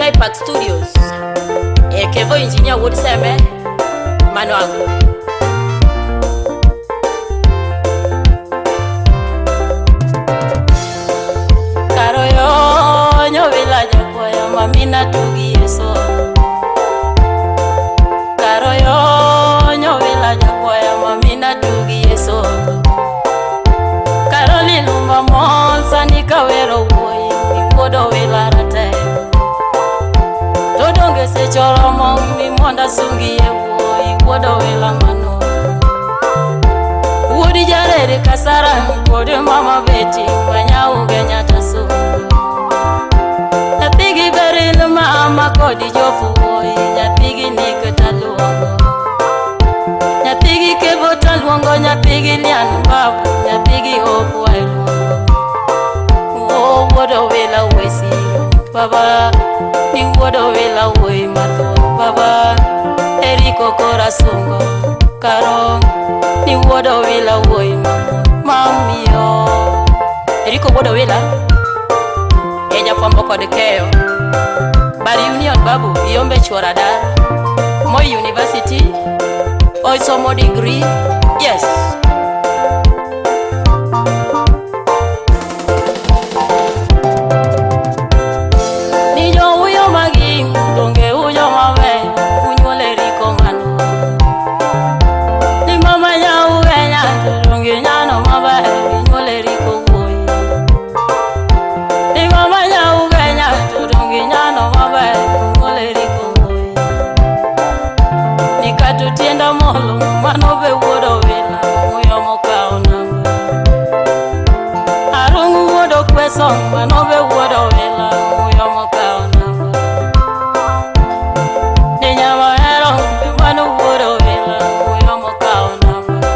Skypark Studios. Kevo engineer would seme Manuangu. Karo yo nyovila jakoya mamina tugi eso. Karo yo nyovila jakoya mamina tugi eso. Karo lilumba monsa nikawero woi nikodo wila rate. Todonge se choro mami monda sungi ye woi wodo wila mano. Wodi jarere kasara kode mama beti manya ugenya taso. Nyatigi beril mama kodi jofu woi nyatigi niketaluongo. Nyatigi kebota luongo nyatigi lian babu nyatigi hopu wailuongo. Wodo wila wesi baba ni wodo wila woi mato baba Eriko Corazongo Karo ni wodo wila woi mami yo Eriko wodo wila eja fambo kode keyo Bari Union babu yombe chorada Moi University Oisomo degree yes Manobe wodo wila muyo mokao namba Arungu wodo kwesong manobe wodo wila muyo mokao namba Ninyama herong manu wodo wila muyo mokao namba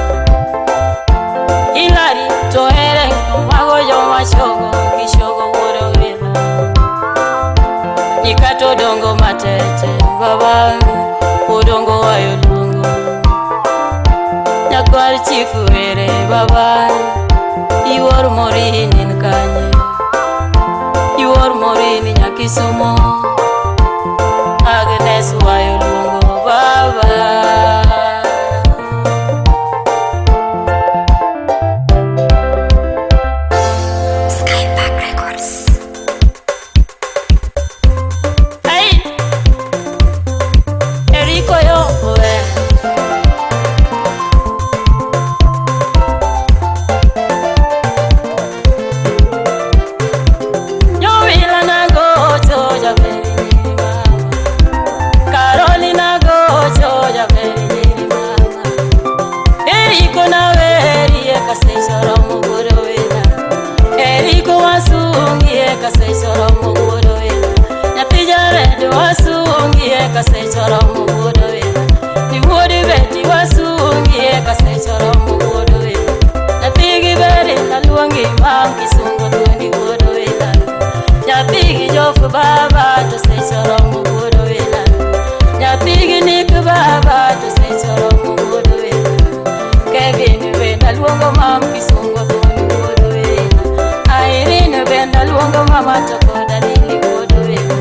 Ilari to hereng mago yoma shogo kishogo wodo wila Nikato dongo matete baba udongo wayo Kwar chifu ere baba Iwar morini nkanye Iwar morini nyakisumo Agnes wayo lungo baba Skypark Records Hey Eriko yo Baba to say sorrow mugodo wela Nyapigi nik baba to say sorrow mugodo wela Kevin wenda luongo mam kisungo toni mugodo wela Irene wenda luongo mama tokoda lili mugodo wela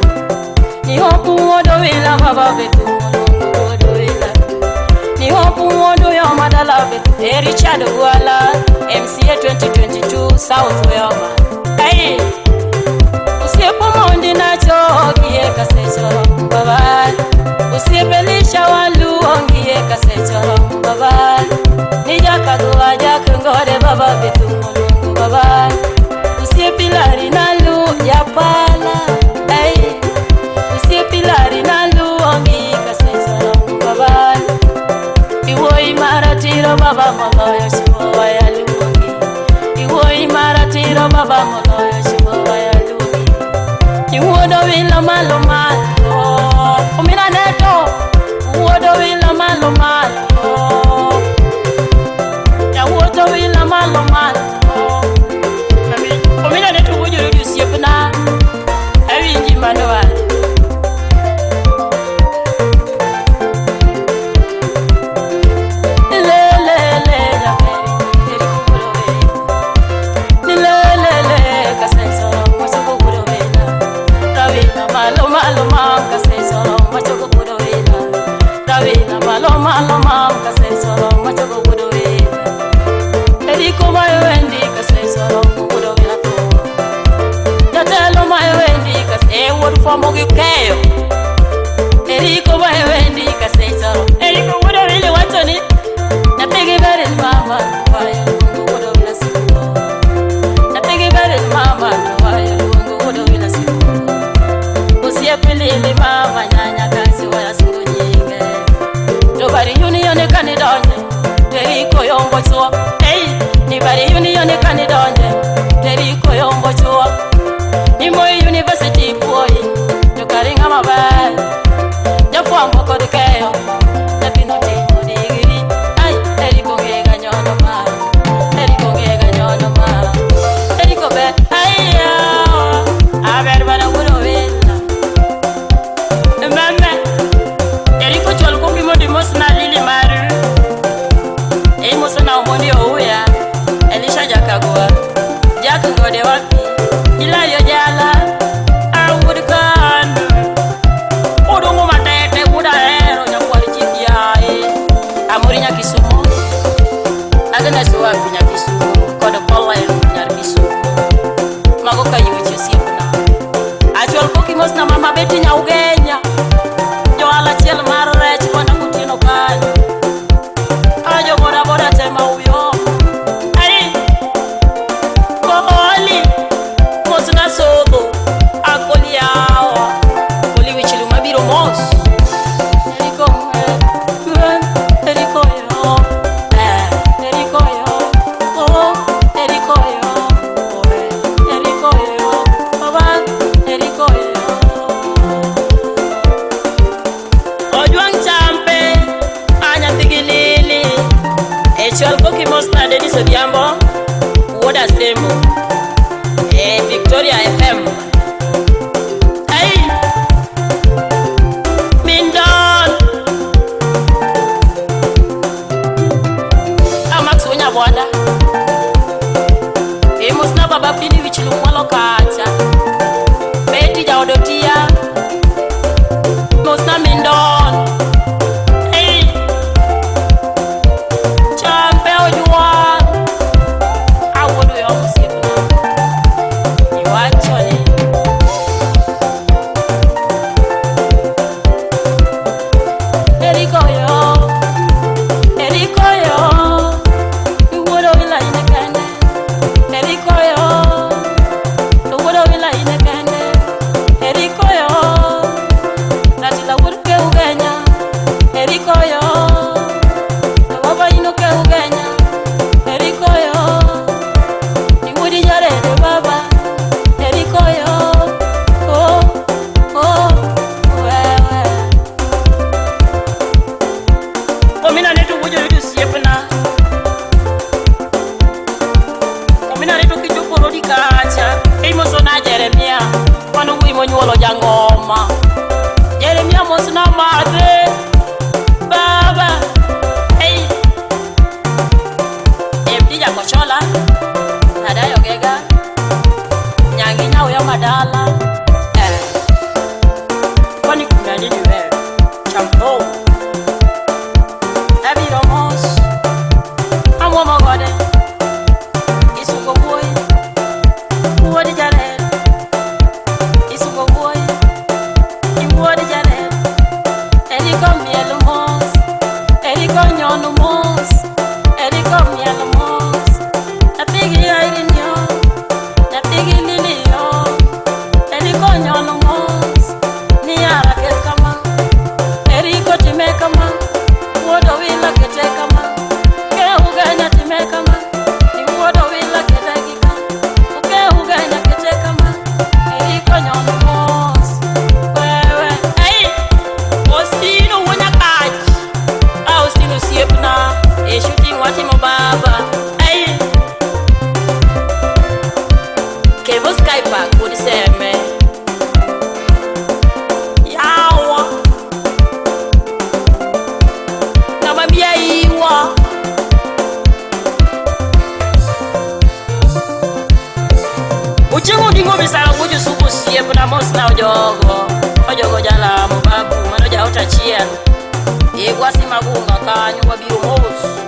Ni hopu mugodo wela baba betu mugodo wela Ni hopu mugodo ya madala betu Richard Gwala MCA 2022 South Wema Hey Usiepo mondi na chogie kasechoro mbabal Usiepelisha walu ongie kasechoro mbabal Nijaka duwa jaka ngode baba betu mulungu babal Usiepilari na lu ya pala Ay Usiepilari na lu ongie kasechoro mbabal Iwo imaratiro baba moloyo shibo waya luongi Iwo imaratiro baba moloyo shibo waya Wodo wila malo malo Umina neto Wodo wila malo malo Ya wodo wila malo malo Umina neto wujo yusi yepuna Ewi inji manuwa Malo malo malo fuamo gi keyo. Eriko wewe ndika seitoro. Eriko wudo wili watoni. Na pigi bere mama wayo lungu wudo wila siku. Na pigi bere mama wayo lungu wudo wila siku. Usiye pilili mama nyanya kazi wala siku nyinge. Nobody unione kanidonye. Eriko yombo chua. Hey, nobody unione kanidonye. Eriko yombo chua. Imoy University boy. Jokaringa mabay. Jafuambo kodikeyo. Napinote odigiri. Ay, Eriko ngega nyono ma. Eriko ngega nyono ma. Eriko be. Ay ya. Aber bana wudo wila. Mama. Eriko chol kumbi modi mosna lili maru. Ei mosna omondi ouya. Elisha jakagwa. Jakangode wapi. Ila yo jala. Awud kandu. Udungu matete kuda hero nyakwari chikiae. Amuri nyakisumu. Agana suwa nyakisumu. Kodo kola nyakisumu. Magoka yuchi sipna. Achol koki mosna mama beti nyaugenya. Joala chiel mar rech wana kutino kanyo. Ajo boda boda tema uyo. Ari. Koholi. Mosna sodo. Akoli yawa. Koli wichilu mabiro mos. Eriko Eriko yo. Eriko yo. Oh, Eriko yo. Oh, Eriko yo. Baba, Eriko yo. Ojuang champe. Anya tigilili. Echol koki mosna Denis Odhiambo. Woda semo. Victoria FM. Hey, Mindon. Amax unya bwada. Musna baba fini wichilu mwalo kacha. Beti jaodotia. Musna Mindon. Hey, champe ojuwa. Awodo yo musibu. Iwachoni. Eriko yo. Eriko yo. Uwodo wila inekende. Eriko yo. Uwodo wila inekende. Eriko yo. Natila wurke ugenya. Eriko yo. Baba inuke ugenya. Eriko yo. Iwudi jarede baba. Eriko yo. Oh, oh, wewe. Omina netu wujo yudu siepna. Omina netu kichupo di kacha. Ei mosona Jeremia. Wanu wimo nyuolo jangoma. Jeremia mosona madre. Baba. Ei. Ebdija kochola. Nadayo gega. Nyangi nyao ya madala. Kwani kuna nini wewe? Champo. Abiro mos. Amwa magode. Isuko boy. Uwadi jare. Isuko boy. Iwadi jare. Eriko mielo mos. Eriko nyono mos. Eriko mielo mos. Napigi airinyo. Napigi liliyo. Eriko nyono mos. Niyara kama. Eriko time kama. Wodo wila kete kama. Ke uganya time kama. Ni wodo wila kete kika. Ke uganya kete kama. Eriko nyono mos. Wewe. Hey. Ostino wunya kaji. Ostino siepna. Shooting wati mo baba. Hey. Kevo Skype kudi seme. Yawa. Namambia iwa. Uchingu dingo bisala wuju suku siepna mosna ojogo. Ojogo jala mo babu. Manoja utachia. Egwasi magunga kanyu wabiro mos.